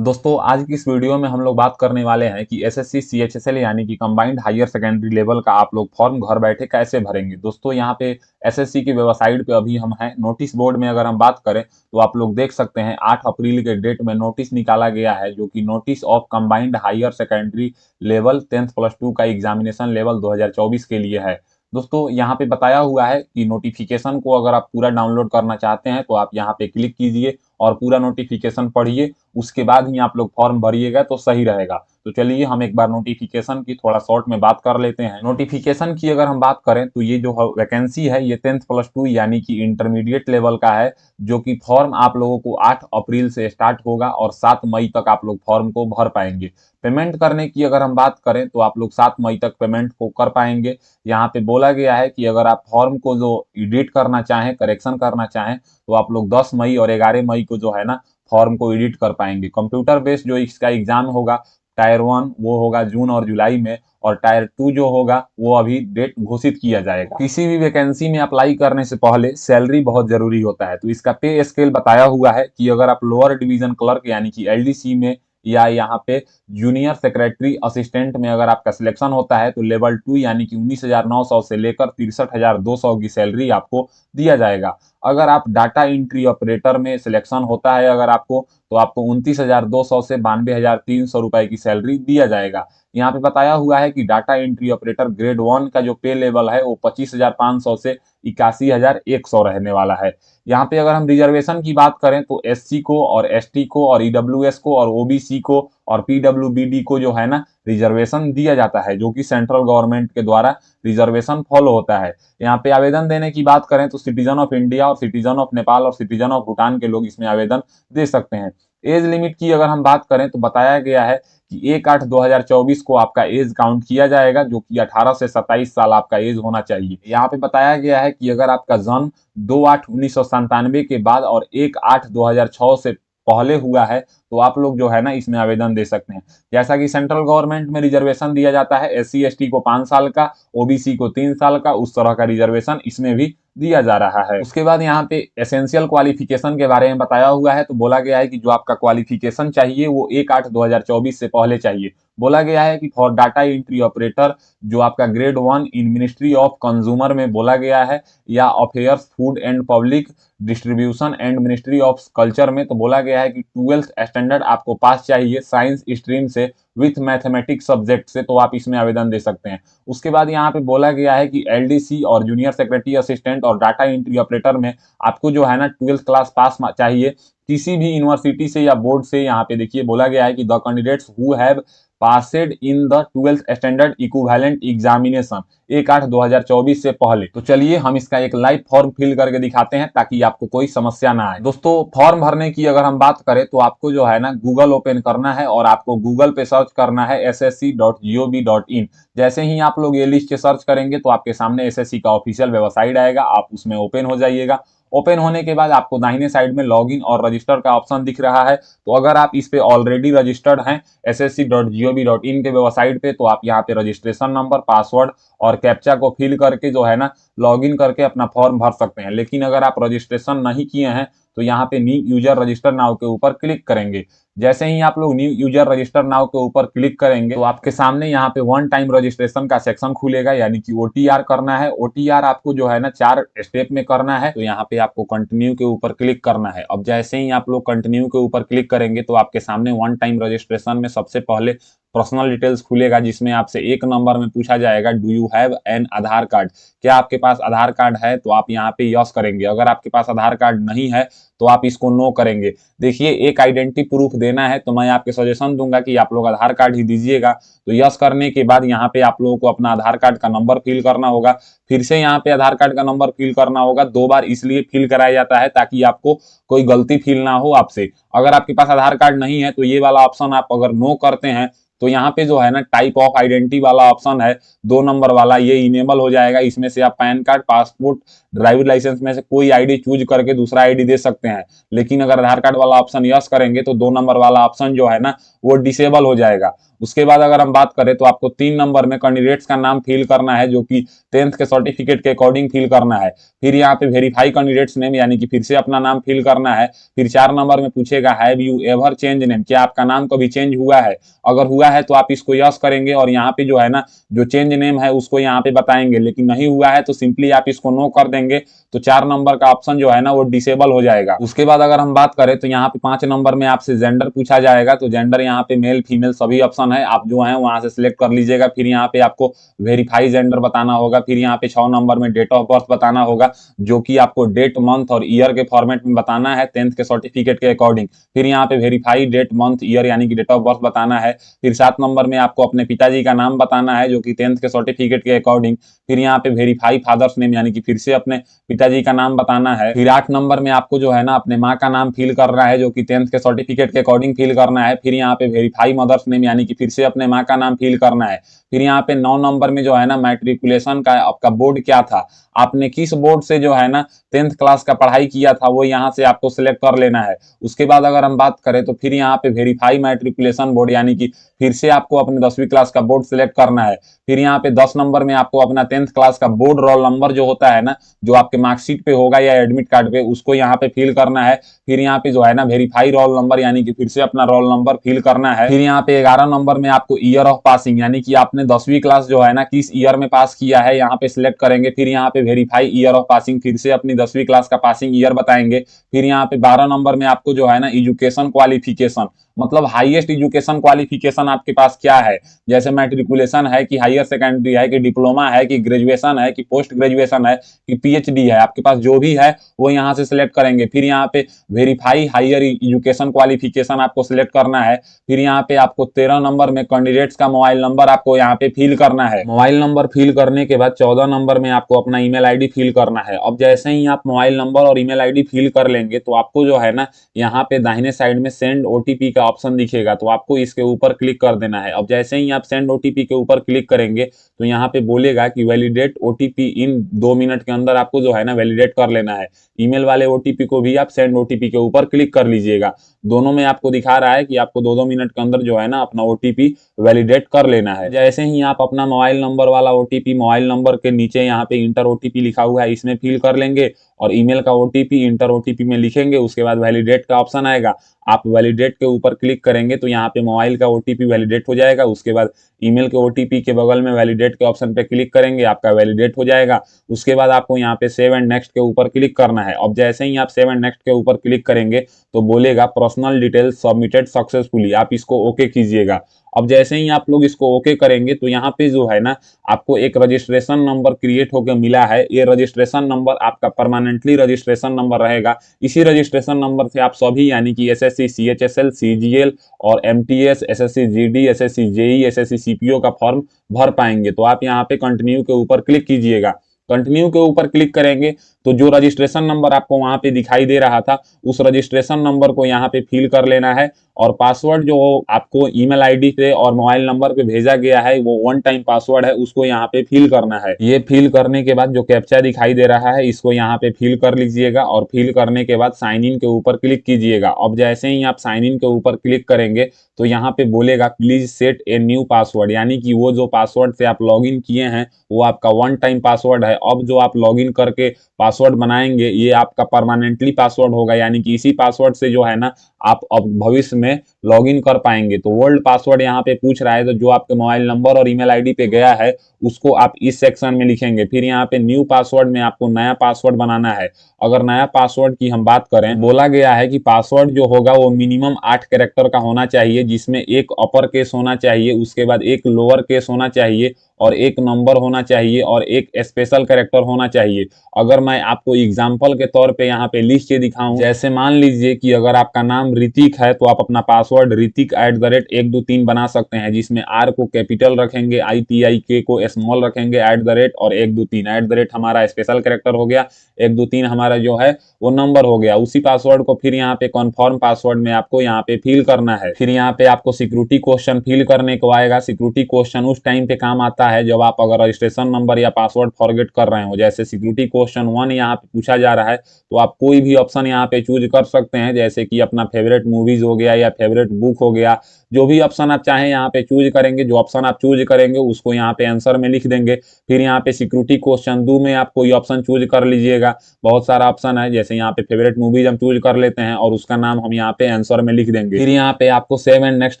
दोस्तों आज की इस वीडियो में हम लोग बात करने वाले हैं कि एसएससी सीएचएसएल यानी कि कंबाइंड हायर सेकेंडरी लेवल का आप लोग फॉर्म घर बैठे कैसे भरेंगे। दोस्तों यहाँ पे एसएससी की वेबसाइट पे अभी हम हैं। नोटिस बोर्ड में अगर हम बात करें तो आप लोग देख सकते हैं 8 अप्रैल के डेट में नोटिस निकाला गया है, जो कि notice of combined higher secondary level 10th+2 का एग्जामिनेशन लेवल 2024 के लिए है। दोस्तों यहाँ पे बताया हुआ है कि नोटिफिकेशन को अगर आप पूरा डाउनलोड करना चाहते हैं तो आप यहाँ पे क्लिक कीजिए और पूरा नोटिफिकेशन पढ़िए, उसके बाद ही आप लोग फॉर्म भरिएगा तो सही रहेगा। तो चलिए हम एक बार नोटिफिकेशन की थोड़ा शॉर्ट में बात कर लेते हैं। नोटिफिकेशन की अगर हम बात करें तो ये जो वैकेंसी है ये 10th+2 यानी कि इंटरमीडिएट लेवल का है, जो कि फॉर्म आप लोगों को 8 अप्रैल से स्टार्ट होगा और 7 मई तक आप लोग फॉर्म को भर पाएंगे। पेमेंट करने की अगर हम बात करें तो आप लोग 7 मई तक पेमेंट को कर पाएंगे। यहाँ पे बोला गया है कि अगर आप फॉर्म को जो एडिट करना चाहें, करेक्शन करना चाहें, तो आप लोग 10 मई और 11 मई को जो है ना फॉर्म को एडिट कर पाएंगे। कंप्यूटर बेस्ड जो इसका एग्जाम होगा टायर 1 वो होगा जून और जुलाई में, और टायर 2 जो होगा वो अभी डेट घोषित किया जाएगा। किसी भी वैकेंसी में अप्लाई करने से पहले सैलरी बहुत जरूरी होता है, तो इसका पे स्केल बताया हुआ है कि अगर आप लोअर डिवीजन क्लर्क यानी कि एलडीसी में या यहाँ पे जूनियर सेक्रेटरी असिस्टेंट में अगर आपका सिलेक्शन होता है तो लेवल 2 यानी कि 19,900 से लेकर 63,200 की सैलरी आपको दिया जाएगा। अगर आप डाटा एंट्री ऑपरेटर में सिलेक्शन होता है अगर आपको, तो आपको 29,200 से 92,300 रुपए की सैलरी दिया जाएगा। यहाँ पे बताया हुआ है कि डाटा एंट्री ऑपरेटर ग्रेड 1 का जो पे लेवल है वो 25,500 से 81,100 रहने वाला है। यहाँ पे अगर हम रिजर्वेशन की बात करें तो एससी को और एसटी को और ईडब्ल्यूएस को और ओबीसी को और पीडब्ल्यूबीडी को जो है ना रिजर्वेशन दिया जाता है, जो कि सेंट्रल गवर्नमेंट के द्वारा रिजर्वेशन फॉलो होता है। यहाँ पे आवेदन देने की बात करें तो सिटीजन ऑफ इंडिया और सिटीजन ऑफ नेपाल और सिटीजन ऑफ भूटान के लोग इसमें आवेदन दे सकते हैं। एज लिमिट की अगर हम बात करें तो बताया गया है कि 1/8/2024 को आपका एज काउंट किया जाएगा, जो कि 18 से 27 साल आपका एज होना चाहिए। यहाँ पे बताया गया है कि अगर आपका जन्म 2/8/1997 के बाद और 1/8/2006 से पहले हुआ है तो आप लोग जो है ना इसमें आवेदन दे सकते हैं। जैसा कि सेंट्रल गवर्नमेंट में रिजर्वेशन दिया जाता है एससी एसटी को 5 साल का, ओबीसी को 3 साल का, उस तरह का रिजर्वेशन इसमें भी दिया जा रहा है। उसके बाद यहाँ पे एसेंशियल क्वालिफिकेशन के बारे में बताया हुआ है, तो बोला गया है कि जो आपका क्वालिफिकेशन चाहिए वो 1/8/2024 से पहले चाहिए। बोला गया है कि फॉर डाटा एंट्री ऑपरेटर जो आपका grade 1 in ministry of consumer में बोला गया है, या affairs food and public distribution and ministry of culture में, तो बोला गया है कि 12th स्टैंडर्ड आपको पास चाहिए साइंस स्ट्रीम से विथ मैथमेटिक्स सब्जेक्ट से, तो आप इसमें आवेदन दे सकते हैं। उसके बाद यहाँ पे बोला गया है कि एलडीसी और जूनियर सेक्रेटरी असिस्टेंट और डाटा एंट्री ऑपरेटर में आपको जो है ना 12th क्लास पास चाहिए किसी भी यूनिवर्सिटी से या बोर्ड से। यहाँ पे देखिए बोला गया है कि the candidates who have passed in the 12th standard equivalent examination 1/8/2024 से पहले। तो चलिए हम इसका एक लाइव फॉर्म फिल करके दिखाते हैं ताकि आपको कोई समस्या ना आए। दोस्तों फॉर्म भरने की अगर हम बात करें तो आपको जो है ना गूगल ओपन करना है और आपको गूगल पे सर्च करना है ssc.gov.in। जैसे ही आप लोग ये लिस्ट सर्च करेंगे तो आपके सामने एसएससी का ऑफिशियल वेबसाइट आएगा, आप उसमें ओपन हो जाइएगा। ओपन होने के बाद आपको दाहिने साइड में लॉगिन और रजिस्टर का ऑप्शन दिख रहा है, तो अगर आप इस पे ऑलरेडी रजिस्टर्ड हैं ssc.gov.in के वेबसाइट पे, तो आप यहाँ पे रजिस्ट्रेशन नंबर, पासवर्ड और कैप्चा को फिल करके जो है ना लॉगिन करके अपना फॉर्म भर सकते हैं। लेकिन अगर आप रजिस्ट्रेशन नहीं किए हैं तो यहाँ पे न्यू यूजर रजिस्टर नाउ के ऊपर क्लिक करेंगे। जैसे ही आप लोग न्यू यूजर रजिस्टर नाउ के ऊपर क्लिक करेंगे तो आपके सामने यहाँ पे वन टाइम रजिस्ट्रेशन का सेक्शन खुलेगा, यानी कि ओटीआर करना है। ओटीआर आपको जो है ना 4 स्टेप में करना है, तो यहाँ पे आपको कंटिन्यू के ऊपर क्लिक करना है। अब जैसे ही आप लोग कंटिन्यू के ऊपर क्लिक करेंगे तो आपके सामने वन टाइम रजिस्ट्रेशन में सबसे पहले पर्सनल डिटेल्स खुलेगा, जिसमें आपसे 1 नंबर में पूछा जाएगा do you have an Aadhaar card, क्या आपके पास आधार कार्ड है, तो आप यहाँ पे यस करेंगे। अगर आपके पास आधार कार्ड नहीं है तो आप इसको नो करेंगे। देखिए एक आइडेंटिटी प्रूफ देना है तो मैं आपके सजेशन दूंगा कि आप लोग आधार कार्ड ही दीजिएगा। तो यस करने के बाद यहाँ पे आप लोगों को अपना आधार कार्ड का नंबर फिल करना होगा। फिर से यहाँ पे आधार कार्ड का नंबर फिल करना होगा। 2 बार इसलिए फिल कराया जाता है ताकि आपको कोई गलती फील ना हो आपसे। अगर आपके पास आधार कार्ड नहीं है तो ये वाला ऑप्शन आप अगर नो करते हैं तो यहाँ पे जो है ना टाइप ऑफ आइडेंटिटी वाला ऑप्शन है 2 नंबर वाला, ये इनेबल हो जाएगा। इसमें से आप PAN card, passport, driving licence में से कोई आईडी चूज करके दूसरा आईडी दे सकते हैं। लेकिन अगर आधार कार्ड वाला ऑप्शन यस करेंगे तो 2 नंबर वाला ऑप्शन जो है ना वो डिसेबल हो जाएगा। उसके बाद अगर हम बात करें तो आपको 3 नंबर में कैंडिडेट्स का नाम फिल करना है, जो कि 10th के सर्टिफिकेट के अकॉर्डिंग फिल करना है। फिर यहाँ पे वेरीफाई कैंडिडेट्स नेम, यानी कि फिर से अपना नाम फिल करना है। फिर 4 नंबर में पूछेगा have you ever change name, क्या आपका नाम कभी चेंज हुआ है। अगर हुआ है तो आप इसको यस करेंगे और यहाँ पे जो है ना जो चेंज नेम है उसको यहाँ पे बताएंगे। लेकिन नहीं हुआ है तो सिंपली आप इसको नो कर देंगे, तो 4 नंबर का ऑप्शन जो है ना वो डिसेबल हो जाएगा। उसके बाद अगर हम बात करें तो यहाँ पे 5 नंबर में आपसे जेंडर पूछा जाएगा। तो जेंडर यहाँ पे मेल फीमेल सभी ऑप्शन है, आप जो है वहां से सिलेक्ट कर लीजिएगा। फिर यहाँ पे आपको वेरीफाई जेंडर बताना होगा। फिर यहाँ पे 6 नंबर में डेट ऑफ बर्थ बताना होगा, जो कि आपको डेट, मंथ और ईयर के फॉर्मेट में बताना है 10th के सर्टिफिकेट के अकॉर्डिंग। फिर यहाँ पे वेरीफाई डेट, मंथ, ईयर यानी कि डेट ऑफ बर्थ बताना है। फिर 7 नंबर में आपको अपने पिताजी का नाम बताना है, जो कि 10th के सर्टिफिकेट के अकॉर्डिंग। फिर यहाँ पे वेरीफाई फादर्स नेम, यानी कि फिर से अपने पिताजी का नाम बताना है। फिर 8 नंबर में आपको जो है ना अपने माँ का नाम फिल करना है, जो कि 10th के सर्टिफिकेट के अकॉर्डिंग फिल करना है। फिर यहाँ पे वेरीफाई मदर्स नेम, यानी कि फिर से अपने माँ का नाम फिल करना है। फिर यहाँ पे 9 नंबर में जो है ना मैट्रिकुलेशन का आपका बोर्ड क्या था, आपने किस बोर्ड से जो है ना 10th क्लास का पढ़ाई किया था, वो यहाँ से आपको सिलेक्ट कर लेना है। उसके बाद अगर हम बात करें तो फिर यहाँ पे वेरीफाई मैट्रिकुलेशन बोर्ड, यानी कि फिर से आपको अपने 10वीं क्लास का बोर्ड सिलेक्ट करना है। फिर यहाँ पे 10 नंबर में आपको अपना 10th क्लास का बोर्ड रोल नंबर जो होता है ना, जो आपके मार्कशीट पे होगा या एडमिट कार्ड पे, उसको यहाँ पे फिल करना है। फिर यहाँ पे जो है ना वेरीफाई रोल नंबर, यानी कि फिर से अपना रोल नंबर फिल करना है। फिर यहाँ पे 11 नंबर में आपको ईयर ऑफ पासिंग, यानी कि आपने 10वीं क्लास जो है ना किस ईयर में पास किया है, यहाँ पे सिलेक्ट करेंगे। फिर यहाँ पे वेरीफाई ईयर ऑफ पासिंग, फिर से अपनी 10वीं क्लास का पासिंग ईयर बताएंगे। फिर यहाँ पे 12 नंबर में आपको जो है ना एजुकेशन क्वालिफिकेशन, मतलब हाईएस्ट एजुकेशन क्वालिफिकेशन आपके पास क्या है, जैसे मैट्रिकुलेशन है कि हायर सेकेंडरी है कि डिप्लोमा है कि ग्रेजुएशन है कि पोस्ट ग्रेजुएशन है कि पीएचडी है, आपके पास जो भी है वो यहाँ से सिलेक्ट करेंगे। फिर यहाँ पे वेरीफाई हायर एजुकेशन क्वालिफिकेशन आपको सिलेक्ट करना है। फिर यहाँ पे आपको 13 नंबर में कैंडिडेट्स का मोबाइल नंबर आपको यहाँ पे फिल करना है। मोबाइल नंबर फिल करने के बाद 14 नंबर में आपको अपना ईमेल आईडी फिल करना है। अब जैसे ही आप मोबाइल नंबर और ईमेल आईडी फिल कर लेंगे तो आपको जो है ना यहाँ पे दाहिने साइड में सेंड ओटीपी का ऑप्शन दिखेगा, तो आपको इसके ऊपर क्लिक कर देना है। अब जैसे ही आप सेंड ओटीपी के ऊपर क्लिक करेंगे तो यहाँ पे बोलेगा कि वैलिडेट ओटीपी इन 2 मिनट के अंदर आपको जो है ना वैलिडेट कर लेना है। ईमेल वाले ओटीपी को भी आप सेंड ओटीपी के ऊपर क्लिक कर लीजिएगा। दोनों में आपको दिखा रहा है कि आपको 2-2 मिनट के अंदर जो है ना अपना ओटीपी वैलिडेट कर लेना है। जैसे ही आप अपना मोबाइल नंबर वाला ओटीपी मोबाइल नंबर के नीचे यहाँ पे इंटर ओटीपी लिखा हुआ है इसमें फिल कर लेंगे और ईमेल का ओटीपी इंटर ओटीपी में लिखेंगे। उसके बाद वैलिडेट का ऑप्शन आएगा, आप वैलिडेट के ऊपर क्लिक करेंगे तो यहाँ पे मोबाइल का ओटीपी वैलिडेट हो जाएगा। उसके बाद ईमेल के ओटीपी के बगल में वैलिडेट के ऑप्शन पे क्लिक करेंगे, आपका वैलिडेट हो जाएगा। उसके बाद आपको यहाँ पे सेव एंड नेक्स्ट के ऊपर क्लिक करना है। अब जैसे ही आप सेव एंड नेक्स्ट के ऊपर क्लिक करेंगे तो बोलेगा पर्सनल डिटेल्स सबमिटेड सक्सेसफुली, आप इसको ओके कीजिएगा। अब जैसे ही आप लोग इसको ओके करेंगे तो यहाँ पे जो है ना आपको एक रजिस्ट्रेशन नंबर क्रिएट होकर मिला है। ये रजिस्ट्रेशन नंबर आपका परमानेंटली रजिस्ट्रेशन नंबर रहेगा। इसी रजिस्ट्रेशन नंबर से आप सभी यानी कि एसएससी, सीएचएसएल, सीजीएल और MTS, SSC GD, SSC JE, SSC CPO का फॉर्म भर पाएंगे। तो आप यहाँ पे कंटिन्यू के ऊपर क्लिक कीजिएगा। कंटिन्यू के ऊपर क्लिक करेंगे तो जो रजिस्ट्रेशन नंबर आपको वहां पे दिखाई दे रहा था उस रजिस्ट्रेशन नंबर को यहाँ पे फिल कर लेना है और पासवर्ड जो आपको ईमेल आईडी पे और मोबाइल नंबर पे भेजा गया है वो 1 टाइम पासवर्ड है, उसको यहाँ पे फिल करना है। ये फिल करने के बाद जो कैप्चा दिखाई दे रहा है इसको यहाँ पे फिल कर लीजिएगा और फिल करने के बाद साइन इन के ऊपर क्लिक कीजिएगा। अब जैसे ही आप साइन इन के ऊपर क्लिक करेंगे तो यहाँ पे बोलेगा please set a new password, यानी कि वो जो पासवर्ड से आप लॉग इन किए हैं वो आपका 1 टाइम पासवर्ड है। अब जो आप लॉग इन करके पासवर्ड बनाएंगे ये आपका परमानेंटली पासवर्ड होगा, यानी कि इसी पासवर्ड से जो है ना आप अब भविष्य में लॉगिन कर पाएंगे। तो वर्ल्ड पासवर्ड यहाँ पे पूछ रहा है, तो जो आपके मोबाइल नंबर और ईमेल आईडी पे गया है उसको आप इस सेक्शन में लिखेंगे। फिर यहाँ पे न्यू पासवर्ड में आपको नया पासवर्ड बनाना है। अगर नया पासवर्ड की हम बात करें, बोला गया है कि पासवर्ड जो होगा वो मिनिमम 8 कैरेक्टर का होना चाहिए, जिसमें एक अपर केस होना चाहिए, उसके बाद एक लोअर केस होना चाहिए और एक नंबर होना चाहिए और एक स्पेशल कैरेक्टर होना चाहिए। अगर मैं आपको एग्जांपल के तौर पे यहाँ पे लिख के दिखाऊं, जैसे मान लीजिए कि अगर आपका नाम नाम ऋतिक है तो आप अपना पासवर्ड ऋतिक @123 बना सकते हैं, जिसमें आर को कैपिटल रखेंगे, ITIK को स्मॉल रखेंगे, और 123 हमारा स्पेशल कैरेक्टर हो गया, 123 हमारा जो है वो नंबर हो गया। उसी पासवर्ड को फिर यहाँ पे कन्फर्म पासवर्ड में आपको यहाँ पे फिल करना है। फिर यहाँ पे आपको सिक्योरिटी क्वेश्चन फिल करने को आएगा। सिक्योरिटी क्वेश्चन उस टाइम पे काम आता है जब आप अगर रजिस्ट्रेशन नंबर या पासवर्ड फॉरगेट कर रहे हो। जैसे सिक्योरिटी क्वेश्चन 1 यहाँ पे पूछा जा रहा है तो आप कोई भी ऑप्शन यहाँ पे चूज कर सकते हैं, जैसे कि अपना फेवरेट मूवीज हो गया या फेवरेट बुक हो गया, जो भी ऑप्शन आप चाहें यहाँ पे चूज करेंगे। जो ऑप्शन आप चूज करेंगे उसको यहाँ पे आंसर में लिख देंगे। फिर यहाँ पे सिक्योरिटी क्वेश्चन 2 में आप कोई ऑप्शन चूज कर लीजिएगा। बहुत सारा ऑप्शन है, जैसे यहाँ पे फेवरेट मूवीज हम चूज कर लेते हैं और उसका नाम हम यहाँ पे आंसर में लिख देंगे। फिर यहाँ पे आपको सेव एंड नेक्स्ट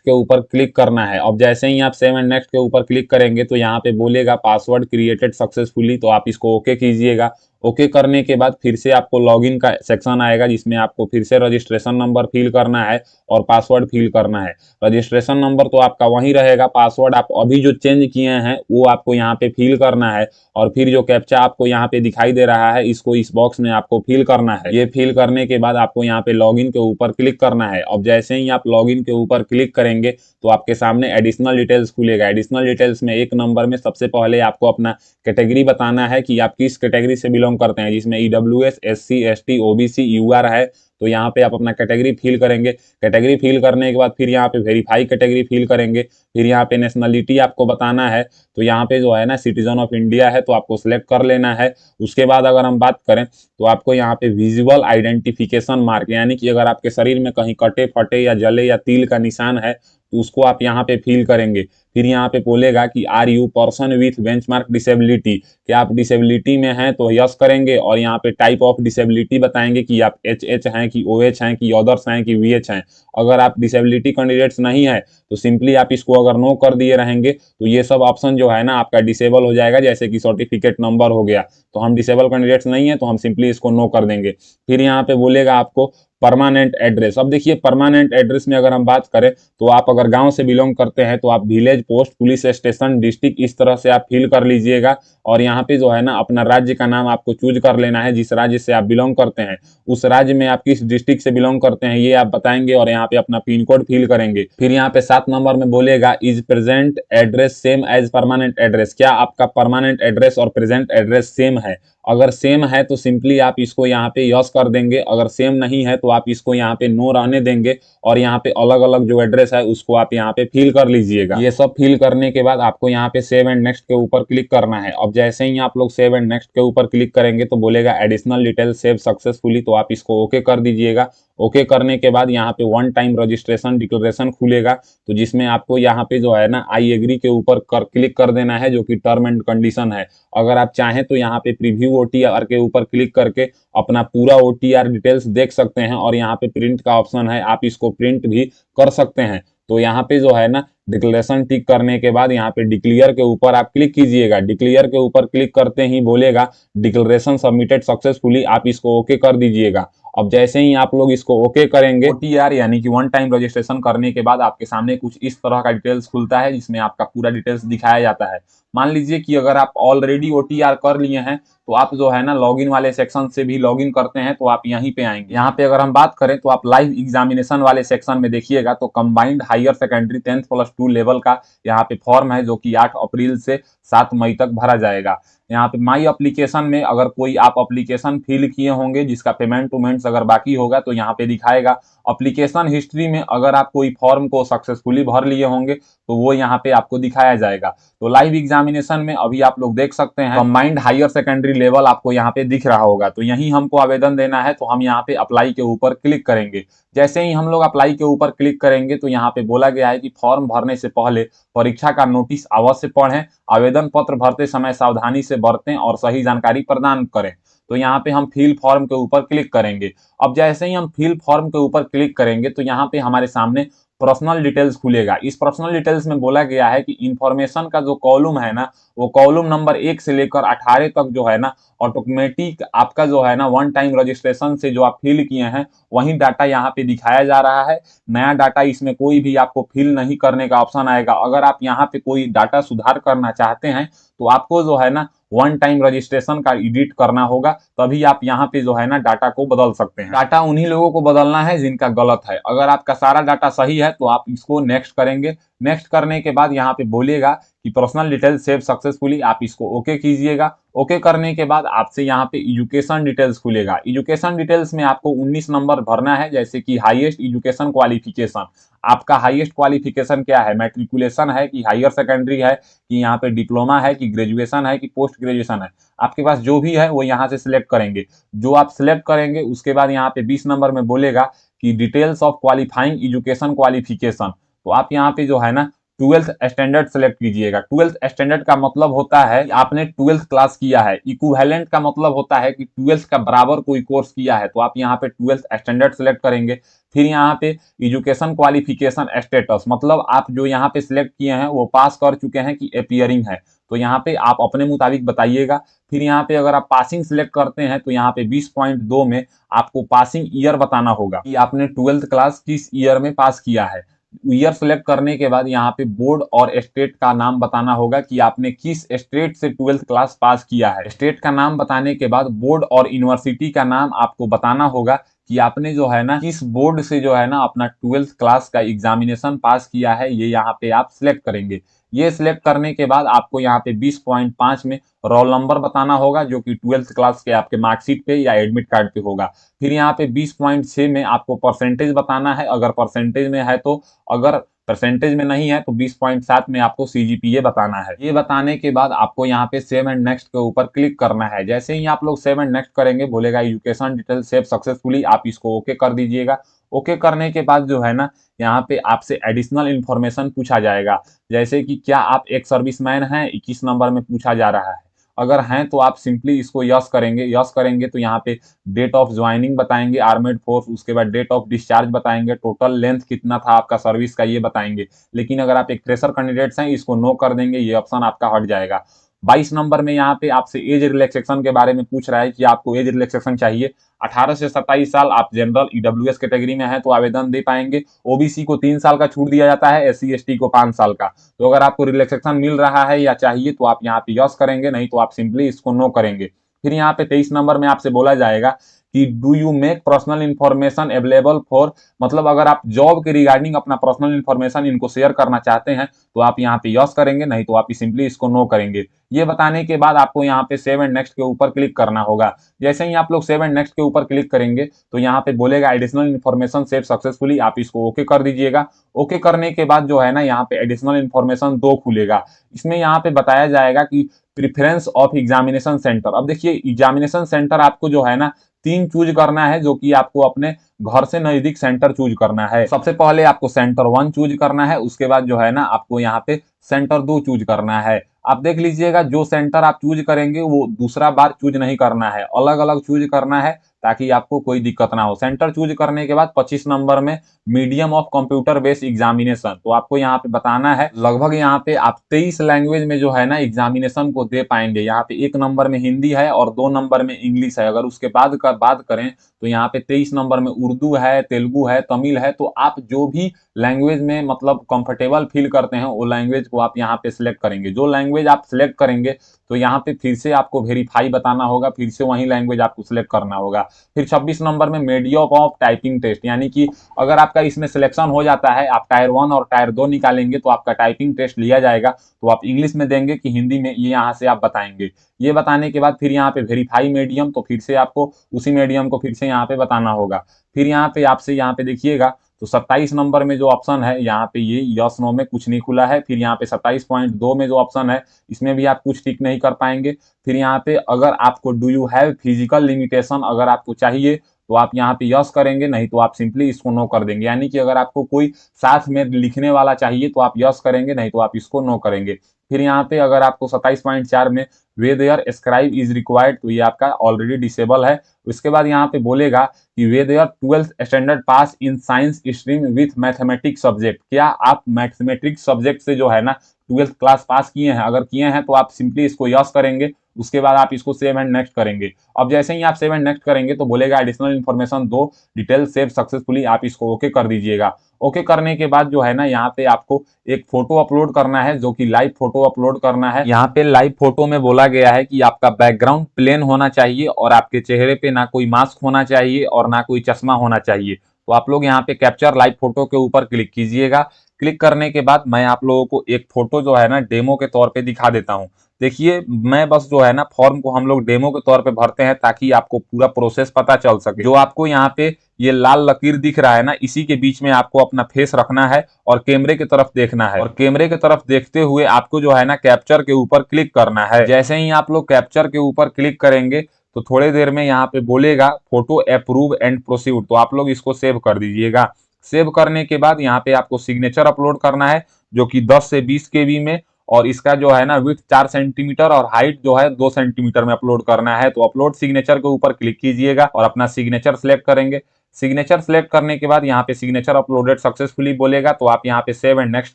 के ऊपर क्लिक करना है। अब जैसे ही आप सेव एंड नेक्स्ट के ऊपर क्लिक करेंगे तो यहाँ पे बोलेगा पासवर्ड क्रिएटेड सक्सेसफुली, तो आप इसको ओके कीजिएगा। ओके करने के बाद फिर से आपको लॉगिन का सेक्शन आएगा, जिसमें आपको फिर से रजिस्ट्रेशन नंबर फिल करना है और पासवर्ड फिल करना है। रजिस्ट्रेशन नंबर तो आपका वहीं रहेगा, पासवर्ड आप अभी जो चेंज किए हैं वो आपको यहाँ पे फिल करना है। और फिर जो कैप्चा आपको यहाँ पे दिखाई दे रहा है इसको इस बॉक्स में आपको फिल करना है। ये फिल करने के बाद आपको यहाँ पे लॉगिन के ऊपर क्लिक करना है। अब जैसे ही आप लॉगिन के ऊपर क्लिक करेंगे तो आपके सामने एडिशनल डिटेल्स खुलेगा। एडिशनल डिटेल्स में एक नंबर में सबसे पहले आपको अपना कैटेगरी बताना है कि आप किस कैटेगरी से बिलोंग करते हैं, जिसमें EWS, SC, ST, OBC, UR है। तो यहाँ पे आप अपना कैटेगरी फिल करेंगे। कैटेगरी फिल करने के बाद फिर यहाँ पे वेरीफाई कैटेगरी फिल करेंगे। फिर यहाँ पे नेशनलिटी आपको बताना है, तो यहाँ पे जो है ना सिटीजन ऑफ इंडिया है तो आपको सिलेक्ट कर लेना है। उसके बाद अगर हम बात करें तो आपको यहाँ पे विजुअल आइडेंटिफिकेशन मार्क, यानी कि अगर आपके शरीर में कहीं कटे फटे या जले या तिल का निशान है तो उसको आप यहाँ पे फिल करेंगे। फिर यहाँ पे बोलेगा कि are you person with benchmark disability, कि आप डिसेबिलिटी में हैं तो यस करेंगे और यहाँ पे टाइप ऑफ डिसेबिलिटी बताएंगे कि आप HH हैं कि OH हैं कि अदर्स हैं कि VH हैं। अगर आप डिसेबिलिटी कैंडिडेट्स नहीं है तो सिंपली आप इसको अगर नो कर दिए रहेंगे तो ये सब ऑप्शन जो है ना आपका डिसेबल हो जाएगा। जैसे कि सर्टिफिकेट नंबर हो गया, तो हम डिसेबल कैंडिडेट्स नहीं है तो हम सिंपली इसको नो कर देंगे। फिर यहाँ पे बोलेगा आपको परमानेंट एड्रेस। अब देखिए परमानेंट एड्रेस में अगर हम बात करें तो आप अगर गांव से बिलोंग करते हैं तो आप village, post, police station, district इस तरह से आप फिल कर लीजिएगा। और यहाँ पे जो है ना अपना राज्य का नाम आपको चूज कर लेना है। जिस राज्य से आप बिलोंग करते हैं उस राज्य में आप किस डिस्ट्रिक्ट से बिलोंग करते हैं ये आप बताएंगे और यहाँ पे अपना पिन कोड फिल करेंगे। फिर यहाँ पे 7 नंबर में बोलेगा is present address same as permanent address, क्या आपका परमानेंट एड्रेस और प्रेजेंट एड्रेस सेम है। अगर सेम है तो सिंपली आप इसको यहाँ पे यस कर देंगे। अगर सेम नहीं है तो आप इसको यहाँ पे नो रहने देंगे और यहाँ पे अलग अलग जो एड्रेस है उसको आप यहाँ पे फिल कर लीजिएगा। ये सब फिल करने के बाद आपको यहाँ पे सेव एंड नेक्स्ट के ऊपर क्लिक करना है। अब जैसे ही आप लोग सेव एंड नेक्स्ट के ऊपर क्लिक करेंगे तो बोलेगा एडिशनल डिटेल सेव सक्सेसफुली, तो आप इसको ओके कर दीजिएगा। ओके करने के बाद यहाँ पे 1 टाइम रजिस्ट्रेशन डिक्लेरेशन खुलेगा, तो जिसमें आपको यहाँ पे जो है ना आई एग्री के ऊपर क्लिक कर देना है, जो कि टर्म एंड कंडीशन है। अगर आप चाहें तो यहाँ पे प्रीव्यू OTR के ऊपर क्लिक करके अपना पूरा OTR डिटेल्स देख सकते हैं और यहाँ पे प्रिंट का ऑप्शन है, आप इसको प्रिंट भी कर सकते हैं। तो यहाँ पे जो है ना डिक्लेरेशन टिक करने के बाद यहाँ पे डिक्लेयर के ऊपर आप क्लिक कीजिएगा। डिक्लेयर के ऊपर क्लिक करते ही बोलेगा डिक्लेरेशन सबमिटेड सक्सेसफुली, आप इसको ओके कर दीजिएगा। अब जैसे ही आप लोग इसको ओके करेंगे OTR यानी कि 1 टाइम रजिस्ट्रेशन करने के बाद आपके सामने कुछ इस तरह का डिटेल्स खुलता है, जिसमें आपका पूरा डिटेल्स दिखाया जाता है। मान लीजिए कि अगर आप ऑलरेडी OTR कर लिए हैं तो आप जो है ना लॉगिन वाले सेक्शन से भी लॉगिन करते हैं तो आप यहीं पे आएंगे। यहाँ पे अगर हम बात करें तो आप लाइव एग्जामिनेशन वाले सेक्शन में देखिएगा तो कंबाइंड हायर सेकेंडरी 10+2 लेवल का यहाँ पे फॉर्म है, जो कि 8 अप्रैल से 7 मई तक भरा जाएगा। यहाँ पे माई एप्लीकेशन में अगर कोई आप एप्लीकेशन फिल किए होंगे जिसका पेमेंट अगर बाकी होगा तो यहाँ पे दिखाएगा। एप्लीकेशन हिस्ट्री में अगर आप कोई फॉर्म को सक्सेसफुली भर लिए होंगे तो वो यहाँ पे आपको दिखाया जाएगा। तो लाइव एग्जामिनेशन में अभी आप लोग देख सकते हैं कंबाइंड हायर सेकेंडरी लेवल आपको यहाँ पे दिख रहा होगा। तो यही हमको आवेदन देना है, तो हम यहाँ पे अप्लाई के ऊपर क्लिक करेंगे। जैसे ही हम लोग अप्लाई के ऊपर क्लिक करेंगे तो यहाँ पे बोला गया है कि फॉर्म भरने से पहले परीक्षा का नोटिस अवश्य पढ़ें, आवेदन पत्र भरते समय सावधानी से बरतें और सही जानकारी प्रदान करें। तो यहाँ पे हम फिल फॉर्म के ऊपर क्लिक करेंगे। अब जैसे ही हम फिल फॉर्म के ऊपर क्लिक करेंगे तो यहाँ पे हमारे सामने पर्सनल डिटेल्स खुलेगा। इस पर्सनल डिटेल्स में बोला गया है कि इंफॉर्मेशन का जो कॉलम है ना वो कॉलम नंबर 1 से लेकर 18 तक जो है ना ऑटोमेटिक आपका जो है ना 1 टाइम रजिस्ट्रेशन से जो आप फिल किए हैं वही डाटा यहाँ पे दिखाया जा रहा है। नया डाटा इसमें कोई भी आपको फिल नहीं करने का ऑप्शन आएगा। अगर आप यहाँ पे कोई डाटा सुधार करना चाहते हैं तो आपको जो है ना वन टाइम रजिस्ट्रेशन का एडिट करना होगा, तभी आप यहाँ पे जो है ना डाटा को बदल सकते हैं। डाटा उन्हीं लोगों को बदलना है जिनका गलत है। अगर आपका सारा डाटा सही है तो आप इसको नेक्स्ट करेंगे। नेक्स्ट करने के बाद यहाँ पे बोलेगा कि पर्सनल डिटेल सेव सक्सेसफुली, आप इसको ओके कीजिएगा। ओके करने के बाद आपसे यहाँ पे एजुकेशन डिटेल्स खुलेगा। एजुकेशन डिटेल्स में आपको 19 नंबर भरना है, जैसे कि हाईएस्ट एजुकेशन क्वालिफिकेशन। आपका हाईएस्ट क्वालिफिकेशन क्या है, मैट्रिकुलेशन है कि हायर सेकेंडरी है कि यहाँ पे डिप्लोमा है कि ग्रेजुएशन है कि पोस्ट ग्रेजुएशन है। आपके पास जो भी है वो यहाँ से सिलेक्ट करेंगे। जो आप सिलेक्ट करेंगे उसके बाद यहाँ पे 20 नंबर में बोलेगा कि details of qualifying education qualification. तो आप यहाँ पे जो है ना 12th स्टैंडर्ड सेलेक्ट कीजिएगा। 12th स्टैंडर्ड का मतलब होता है कि आपने 12th क्लास किया है। इक्विवेलेंट का मतलब होता है कि 12th का बराबर कोई कोर्स किया है। तो आप यहाँ पे 12th स्टैंडर्ड सेलेक्ट करेंगे। फिर यहाँ पे एजुकेशन क्वालिफिकेशन स्टेटस, मतलब आप जो यहाँ पे सिलेक्ट किए हैं वो पास कर चुके हैं कि अपियरिंग है, तो यहाँ पे आप अपने मुताबिक बताइएगा। फिर यहाँ पे अगर आप पासिंग सिलेक्ट करते हैं तो यहाँ पे 20.2 में आपको पासिंग ईयर बताना होगा कि आपने 12th क्लास किस ईयर में पास किया है। ईयर सेलेक्ट करने के बाद यहाँ पे बोर्ड और स्टेट का नाम बताना होगा कि आपने किस स्टेट से 12th क्लास पास किया है। स्टेट का नाम बताने के बाद बोर्ड और यूनिवर्सिटी का नाम आपको बताना होगा कि आपने जो है ना किस बोर्ड से जो है ना अपना 12th क्लास का एग्जामिनेशन पास किया है, ये यहाँ पे आप सिलेक्ट करेंगे। ये सिलेक्ट करने के बाद आपको यहाँ पे 20.5 में रोल नंबर बताना होगा, जो कि 12th क्लास के आपके मार्कशीट पे या एडमिट कार्ड पे होगा। फिर यहाँ पे 20.6 में आपको परसेंटेज बताना है, अगर परसेंटेज में है तो। अगर परसेंटेज में नहीं है तो 20.7 में आपको सीजीपीए बताना है। ये बताने के बाद आपको यहाँ पे सेव एंड नेक्स्ट के ऊपर क्लिक करना है। जैसे ही आप लोग सेव एंड नेक्स्ट करेंगे बोलेगा एजुकेशन डिटेल सेव सक्सेसफुली, आप इसको ओके कर दीजिएगा। ओके करने के बाद जो है ना यहाँ पे आपसे एडिशनल इंफॉर्मेशन पूछा जाएगा, जैसे कि क्या आप एक सर्विसमैन हैं, 21 नंबर में पूछा जा रहा है। अगर हैं तो आप सिंपली इसको यस करेंगे। यस करेंगे तो यहाँ पे डेट ऑफ ज्वाइनिंग बताएंगे आर्मेड फोर्स, उसके बाद डेट ऑफ डिस्चार्ज बताएंगे, टोटल लेंथ कितना था आपका सर्विस का ये बताएंगे। लेकिन अगर आप एक फ्रेशर कैंडिडेट्स हैं इसको नो कर देंगे, ये ऑप्शन आपका हट जाएगा। 22 नंबर में यहाँ पे आपसे एज रिलैक्सेशन के बारे में पूछ रहा है कि आपको एज रिलैक्सेशन चाहिए। 18 से 27 साल, आप जनरल ईडब्ल्यूएस कैटेगरी में हैं तो आवेदन दे पाएंगे। ओबीसी को 3 साल का छूट दिया जाता है, एससी एसटी को 5 साल का। तो अगर आपको रिलैक्सेशन मिल रहा है या चाहिए तो आप यहाँ पे यस करेंगे, नहीं तो आप सिंपली इसको नो करेंगे। फिर यहाँ पे 23 नंबर में आपसे बोला जाएगा कि do you make personal information available for, मतलब अगर आप जॉब के रिगार्डिंग अपना पर्सनल इंफॉर्मेशन इनको शेयर करना चाहते हैं तो आप यहाँ पे यस करेंगे, नहीं तो आप सिंपली इसको नो करेंगे। ये बताने के बाद आपको यहाँ पे सेव एंड नेक्स्ट के ऊपर क्लिक करना होगा। जैसे ही आप लोग सेव एंड नेक्स्ट के ऊपर क्लिक करेंगे तो यहाँ पे बोलेगा एडिशनल इन्फॉर्मेशन सेव सक्सेसफुली, आप इसको ओके कर दीजिएगा। ओके करने के बाद जो है ना यहाँ पे एडिशनल इन्फॉर्मेशन 2 खुलेगा। इसमें यहाँ पे बताया जाएगा कि प्रिफरेंस ऑफ एग्जामिनेशन सेंटर। अब देखिए एग्जामिनेशन सेंटर आपको जो है ना 3 चूज करना है, जो कि आपको अपने घर से नजदीक सेंटर चूज करना है। सबसे पहले आपको सेंटर 1 चूज करना है, उसके बाद जो है ना आपको यहाँ पे सेंटर 2 चूज करना है। आप देख लीजिएगा जो सेंटर आप चूज करेंगे वो दूसरा बार चूज नहीं करना है, अलग अलग चूज करना है ताकि आपको कोई दिक्कत ना हो। सेंटर चूज करने के बाद 25 नंबर में medium of computer based examination, तो आपको यहाँ पे बताना है लगभग यहाँ पे आप 23 लैंग्वेज में जो है ना एग्जामिनेशन को दे पाएंगे। यहाँ पे 1 नंबर में हिंदी है और 2 नंबर में इंग्लिश है। अगर उसके बाद का बात करें तो यहाँ पे 23 नंबर में उर्दू है, तेलुगु है, तमिल है। तो आप जो भी लैंग्वेज में मतलब कंफर्टेबल फील करते हैं वो लैंग्वेज को आप यहाँ पे सिलेक्ट करेंगे। जो लैंग्वेज आप सिलेक्ट करेंगे तो यहाँ पे फिर से आपको वेरीफाई बताना होगा, फिर से वही लैंग्वेज आपको सिलेक्ट करना होगा। फिर 26 नंबर में मीडियम ऑफ टाइपिंग टेस्ट, यानी कि अगर आपका इसमें सिलेक्शन हो जाता है, आप टायर 1 और टायर 2 निकालेंगे तो आपका टाइपिंग टेस्ट लिया जाएगा। तो आप इंग्लिश में देंगे कि हिंदी में, ये यहाँ से आप बताएंगे। ये बताने के बाद फिर यहाँ पे वेरीफाई मीडियम, तो फिर से आपको उसी मीडियम को फिर से यहाँ पे बताना होगा। फिर यहाँ पे आपसे यहाँ पे देखिएगा तो 27 नंबर में जो ऑप्शन है यहाँ पे ये यस नो में कुछ नहीं खुला है। फिर यहाँ पे 27.2 में जो ऑप्शन है इसमें भी आप कुछ टिक नहीं कर पाएंगे। फिर यहाँ पे अगर आपको do you have physical limitation अगर आपको चाहिए तो आप यहाँ पे यस करेंगे, नहीं तो आप सिंपली इसको नो कर देंगे। यानी कि अगर आपको कोई साथ में लिखने वाला चाहिए तो आप यस करेंगे, नहीं तो आप इसको नो करेंगे। फिर यहाँ पे अगर आपको 27.4 में whether scribe is required, तो ये आपका ऑलरेडी डिसेबल है। उसके बाद यहाँ पे बोलेगा कि whether 12th standard pass in science stream with mathematics subject, क्या आप मैथमेटिक्स सब्जेक्ट से जो है ना 12th क्लास पास किए हैं। अगर किए हैं तो आप सिंपली इसको यस करेंगे। उसके बाद आप इसको सेव एंड नेक्स्ट करेंगे। अब जैसे ही आप सेव एंड नेक्स्ट करेंगे तो बोलेगा एडिशनल इन्फॉर्मेशन दो, डिटेल सेव सक्सेसफुली, आप इसको ओके कर दीजिएगा। ओके करने के बाद जो है ना यहाँ पे आपको एक फोटो अपलोड करना है, जो कि लाइव फोटो अपलोड करना है। यहाँ पे लाइव फोटो में बोला गया है कि आपका बैकग्राउंड प्लेन होना चाहिए और आपके चेहरे पे ना कोई मास्क होना चाहिए और ना कोई चश्मा होना चाहिए। तो आप लोग यहाँ पे कैप्चर लाइव फोटो के ऊपर क्लिक कीजिएगा। क्लिक करने के बाद मैं आप लोगों को एक फोटो जो है ना डेमो के तौर पे दिखा देता हूँ। देखिए मैं बस जो है ना फॉर्म को हम लोग डेमो के तौर पे भरते हैं ताकि आपको पूरा प्रोसेस पता चल सके। जो आपको यहाँ पे ये लाल लकीर दिख रहा है ना, इसी के बीच में आपको अपना फेस रखना है और कैमरे की तरफ देखना है, और कैमरे की तरफ देखते हुए आपको जो है ना कैप्चर के ऊपर क्लिक करना है। जैसे ही आप लोग कैप्चर के ऊपर क्लिक करेंगे तो थोड़ी देर में यहाँ पे बोलेगा फोटो अप्रूव एंड प्रोसीड, तो आप लोग इसको सेव कर दीजिएगा। सेव करने के बाद यहाँ पे आपको सिग्नेचर अपलोड करना है, जो कि 10 से 20 केबी में, और इसका जो है ना विड्थ 4 सेंटीमीटर और हाइट जो है 2 सेंटीमीटर में अपलोड करना है। तो अपलोड सिग्नेचर के ऊपर क्लिक कीजिएगा और अपना सिग्नेचर सिलेक्ट करेंगे। सिग्नेचर सिलेक्ट करने के बाद यहाँ पे सिग्नेचर अपलोडेड सक्सेसफुली बोलेगा, तो आप यहाँ पे सेव एंड नेक्स्ट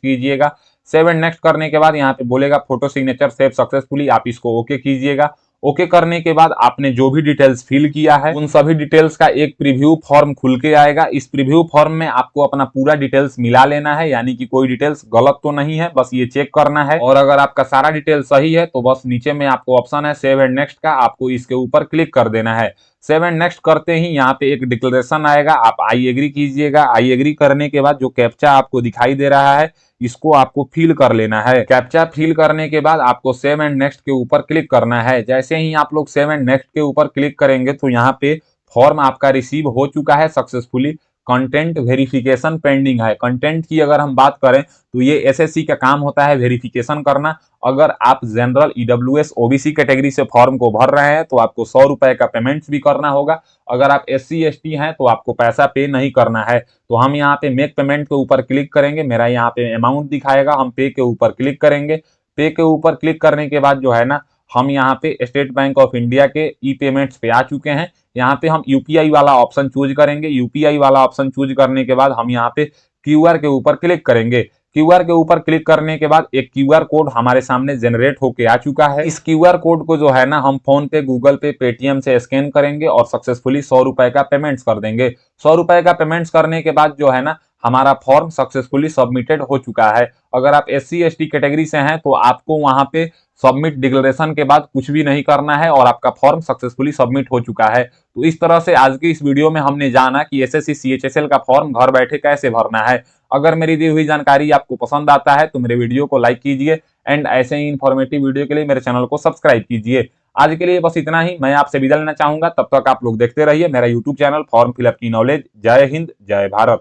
कीजिएगा। सेव एंड नेक्स्ट करने के बाद यहाँ पे बोलेगा फोटो सिग्नेचर सेव सक्सेसफुली, आप इसको ओके कीजिएगा। ओके करने के बाद आपने जो भी डिटेल्स फिल किया है उन सभी डिटेल्स का एक प्रीव्यू फॉर्म खुल के आएगा। इस प्रीव्यू फॉर्म में आपको अपना पूरा डिटेल्स मिला लेना है, यानी कि कोई डिटेल्स गलत तो नहीं है, बस ये चेक करना है। और अगर आपका सारा डिटेल सही है तो बस नीचे में आपको ऑप्शन है सेव एंड नेक्स्ट का, आपको इसके ऊपर क्लिक कर देना है। सेव एंड नेक्स्ट करते ही यहाँ पे एक डिक्लेरेशन आएगा, आप आई एग्री कीजिएगा। आई एग्री करने के बाद जो कैप्चा आपको दिखाई दे रहा है इसको आपको फिल कर लेना है। कैप्चा फिल करने के बाद आपको सेव एंड नेक्स्ट के ऊपर क्लिक करना है। जैसे ही आप लोग सेव एंड नेक्स्ट के ऊपर क्लिक करेंगे तो यहाँ पे फॉर्म आपका रिसीव हो चुका है सक्सेसफुली। कंटेंट वेरिफिकेशन पेंडिंग है। कंटेंट की अगर हम बात करें तो ये एसएससी का काम होता है वेरिफिकेशन करना। अगर आप जनरल ईडब्ल्यूएस ओबीसी कैटेगरी से फॉर्म को भर रहे हैं तो आपको 100 रुपए का पेमेंट भी करना होगा। अगर आप एससी एसटी हैं तो आपको पैसा पे नहीं करना है। तो हम यहाँ पे मेक पेमेंट के ऊपर क्लिक करेंगे, मेरा यहाँ पे अमाउंट दिखाएगा, हम पे के ऊपर क्लिक करेंगे। पे के ऊपर क्लिक करने के बाद जो है ना हम यहाँ पे स्टेट बैंक ऑफ इंडिया के ई पेमेंट्स पे आ चुके हैं। यहाँ पे हम यूपीआई वाला ऑप्शन चूज करेंगे। यूपीआई वाला ऑप्शन चूज करने के बाद हम यहाँ पे क्यूआर के ऊपर क्लिक करेंगे। क्यूआर के ऊपर क्लिक करने के बाद एक क्यूआर कोड हमारे सामने जनरेट होके आ चुका है। इस क्यूआर कोड को जो है ना हम फोन पे, गूगल पे, पेटीएम से स्कैन करेंगे और सक्सेसफुली 100 रुपए का पेमेंट कर देंगे। 100 रुपए का पेमेंट करने के बाद जो है ना हमारा फॉर्म सक्सेसफुली सबमिटेड हो चुका है। अगर आप एससी एसटी कैटेगरी से हैं तो आपको वहां पे सबमिट डिक्लेरेशन के बाद कुछ भी नहीं करना है और आपका फॉर्म सक्सेसफुली सबमिट हो चुका है। तो इस तरह से आज की इस वीडियो में हमने जाना कि एसएससी सीएचएसएल का फॉर्म घर बैठे कैसे भरना है। अगर मेरी दी हुई जानकारी आपको पसंद आता है तो मेरे वीडियो को लाइक कीजिए एंड ऐसे ही इंफॉर्मेटिव वीडियो के लिए मेरे चैनल को सब्सक्राइब कीजिए। आज के लिए बस इतना ही, मैं आपसे विदा लेना चाहूंगा। तब तक आप लोग देखते रहिए मेरा यूट्यूब चैनल फॉर्म फिलअप की नॉलेज। जय हिंद, जय भारत।